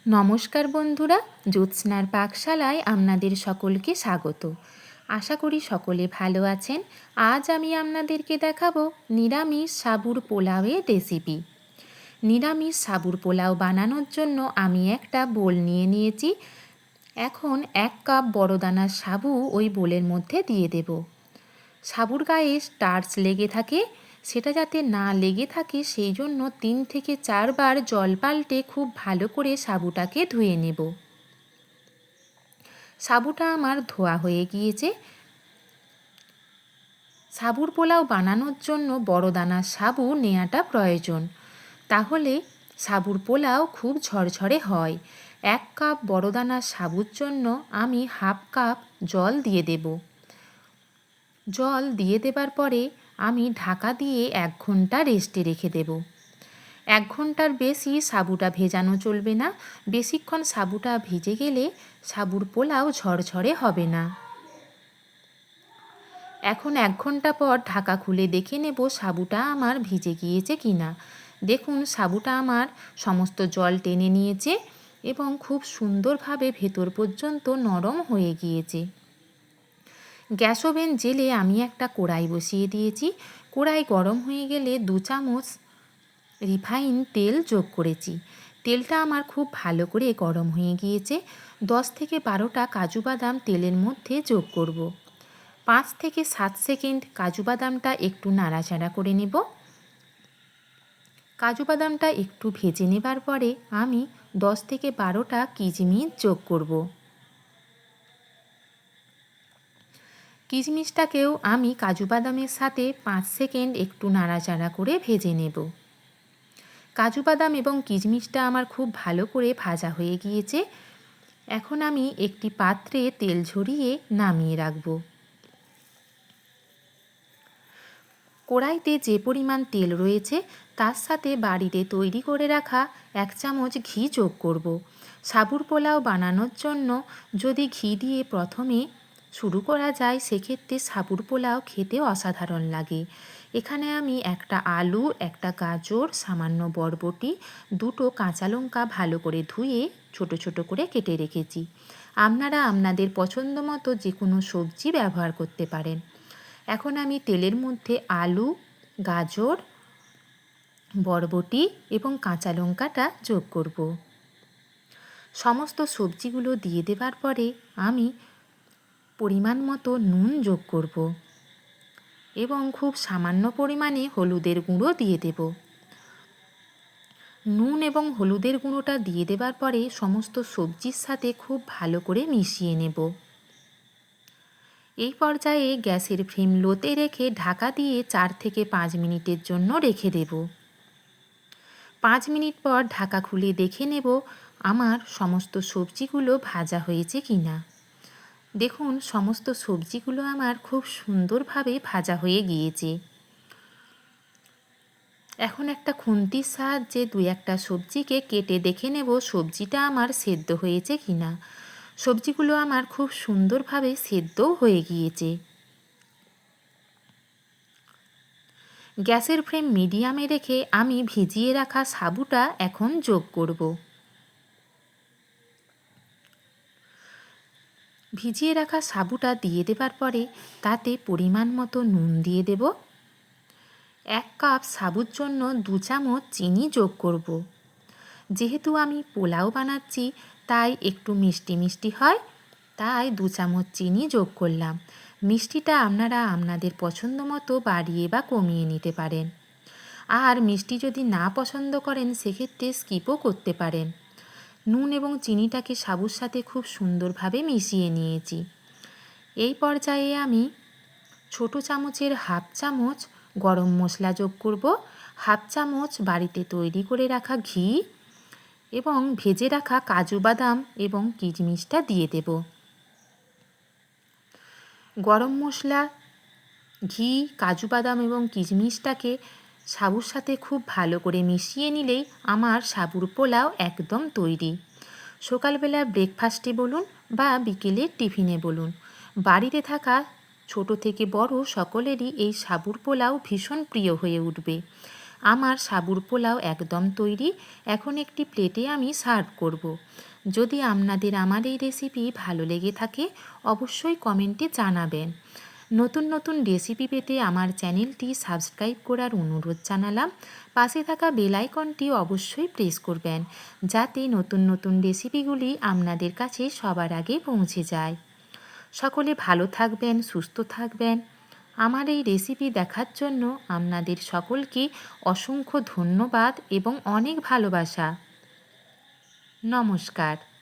নমস্কার বন্ধুরা, জ্যোৎস্নার পাকশালায় আপনাদের সকলকে স্বাগত। আশা করি সকলে ভালো আছেন। আজ আমি আপনাদেরকে দেখাবো নিরামিষ সাবুর পোলাওয়ের রেসিপি। নিরামিষ সাবুর পোলাও বানানোর জন্য আমি একটা বোল নিয়ে নিয়েছি। এখন 1 কাপ বড় দানার সাবু ওই বোলের মধ্যে দিয়ে দেব। সাবুর গায়ে স্টার্চ লেগে থাকে, সেটা যাতে না লেগে থাকে সেই জন্য 3 থেকে 4 বার জল পাল্টে খুব ভালো করে সাবুটাকে ধুয়ে নেব। সাবুটা আমার ধোয়া হয়ে গিয়েছে। সাবুর পোলাও বানানোর জন্য বড় দানার সাবু নেওয়াটা প্রয়োজন, তাহলে সাবুর পোলাও খুব ঝরঝরে হয়। 1 কাপ বড় দানার সাবুর জন্য আমি হাফ কাপ জল দিয়ে দেব। জল দিয়ে দেবার পরে আমি ঢাকা দিয়ে 1 ঘন্টা রেস্টে রেখে দেব। 1 ঘন্টার বেশি সাবুটা ভেজানো চলবে না, বেশিক্ষণ সাবুটা ভিজে গেলে সাবুর পোলাও ঝরঝরে হবে না। এখন 1 ঘন্টা পর ঢাকা খুলে দেখে নেব সাবুটা আমার ভিজে গিয়েছে কিনা। দেখুন সাবুটা আমার সমস্ত জল টেনে নিয়েছে এবং খুব সুন্দরভাবে ভেতর পর্যন্ত নরম হয়ে গিয়েছে। গ্যাস ওভেন জেলে আমি একটা কড়াই বসিয়ে দিয়েছি। কড়াই গরম হয়ে গেলে 2 চামচ রিফাইন তেল যোগ করেছি। তেলটা আমার খুব ভালো করে গরম হয়ে গিয়েছে। 10 থেকে 12টা কাজু বাদাম তেলের মধ্যে যোগ করব। 5 থেকে 7 সেকেন্ড কাজু বাদামটা একটু নাড়াচাড়া করে নেব। কাজু বাদামটা একটু ভেজে নেবার পরে আমি 10 থেকে 12টা কিশমিশ যোগ করব। কিশমিশটাকেও আমি কাজু বাদামের সাথে 5 সেকেন্ড একটু নাড়াচাড়া করে ভেজে নেব। কাজু বাদাম এবং কিশমিশটা আমার খুব ভালো করে ভাজা হয়ে গিয়েছে। এখন আমি একটি পাত্রে তেল ঝরিয়ে নামিয়ে রাখব। কড়াইতে যে পরিমাণ তেল রয়েছে তার সাথে বাড়িতে তৈরি করে রাখা 1 চামচ ঘি যোগ করব। সাবুর পোলাও বানানোর জন্য যদি ঘি দিয়ে প্রথমে শুরু করা যায় সেক্ষেত্রে সাবুর পোলাও খেতে অসাধারণ লাগে। এখানে আমি একটা আলু, একটা গাজর, সামান্য বরবটি, 2টো কাঁচা লঙ্কা ভালো করে ধুয়ে ছোট ছোট করে কেটে রেখেছি। আপনারা আপনাদের পছন্দ মতো যে কোনো সবজি ব্যবহার করতে পারেন। এখন আমি তেলের মধ্যে আলু, গাজর, বরবটি এবং কাঁচা লঙ্কাটা যোগ করব। সমস্ত সবজিগুলো দিয়ে দেবার পরে আমি পরিমাণ মতো নুন যোগ করব এবং খুব সামান্য পরিমাণে হলুদের গুঁড়ো দিয়ে দেব। নুন এবং হলুদের গুঁড়োটা দিয়ে দেবার পরে সমস্ত সবজির সাথে খুব ভালো করে মিশিয়ে নেব। এই পর্যায়ে গ্যাসের ফ্লেম লোতে রেখে ঢাকা দিয়ে 4 থেকে 5 মিনিটের জন্য রেখে দেব। 5 মিনিট পর ঢাকা খুলে দেখে নেব আমার সমস্ত সবজিগুলো ভাজা হয়েছে কিনা। দেখুন সমস্ত সবজিগুলো আমার খুব সুন্দরভাবে ভাজা হয়ে গিয়েছে। এখন একটা খুন্তির সাহায্যে 2-1টা সবজিকে কেটে দেখে নেব সবজিটা আমার সেদ্ধ হয়েছে কিনা। সবজিগুলো আমার খুব সুন্দরভাবে সেদ্ধও হয়ে গিয়েছে। গ্যাসের ফ্লেম মিডিয়ামে রেখে আমি ভিজিয়ে রাখা সাবুটা এখন যোগ করব। ভিজিয়ে রাখা সাবুটা দিয়ে দেবার পরে তাতে পরিমাণ মতো নুন দিয়ে দেব। 1 কাপ সাবুর জন্য 2 চামচ চিনি যোগ করব। যেহেতু আমি পোলাও বানাচ্ছি তাই একটু মিষ্টি মিষ্টি হয়, তাই 2 চামচ চিনি যোগ করলাম। মিষ্টিটা আপনারা আপনাদের পছন্দ মতো বাড়িয়ে বা কমিয়ে নিতে পারেন। আর মিষ্টি যদি না পছন্দ করেন সেক্ষেত্রে স্কিপও করতে পারেন। নুন এবং চিনিটাকে সাবুর সাথে খুব সুন্দরভাবে মিশিয়ে নিয়েছি। এই পর্যায়ে আমি ছোট চামচের হাফ চামচ গরম মশলা যোগ করব, হাফ চামচ বাড়িতে তৈরি করে রাখা ঘি এবং ভেজে রাখা কাজু বাদাম এবং কিশমিশটা দিয়ে দেব। গরম মশলা, ঘি, কাজু বাদাম এবং কিশমিশটাকে সাবুর সাথে খুব ভালো করে মিশিয়ে নিলেই আমার সাবুর পোলাও একদম তৈরি। সকালবেলা ব্রেকফাস্টে বলুন বা বিকেলের টিফিনে বলুন, বাড়িতে থাকা ছোট থেকে বড় সকলেরই এই সাবুর পোলাও ভীষণ প্রিয় হয়ে উঠবে। আমার সাবুর পোলাও একদম তৈরি। এখন একটি প্লেটে আমি সার্ভ করব। যদি আপনাদের আমার এই রেসিপি ভালো লেগে থাকে অবশ্যই কমেন্টে জানাবেন। নতুন নতুন রেসিপি পেতে আমার চ্যানেলটি সাবস্ক্রাইব করার অনুরোধ জানালাম। পাশে থাকা বেল আইকনটি অবশ্যই প্রেস করবেন যাতে নতুন নতুন রেসিপিগুলি আপনাদের কাছে সবার আগে পৌঁছে যায়। সকলে ভালো থাকবেন, সুস্থ থাকবেন। আমার এই রেসিপি দেখার জন্য আপনাদের সকলকে অসংখ্য ধন্যবাদ এবং অনেক ভালোবাসা। নমস্কার।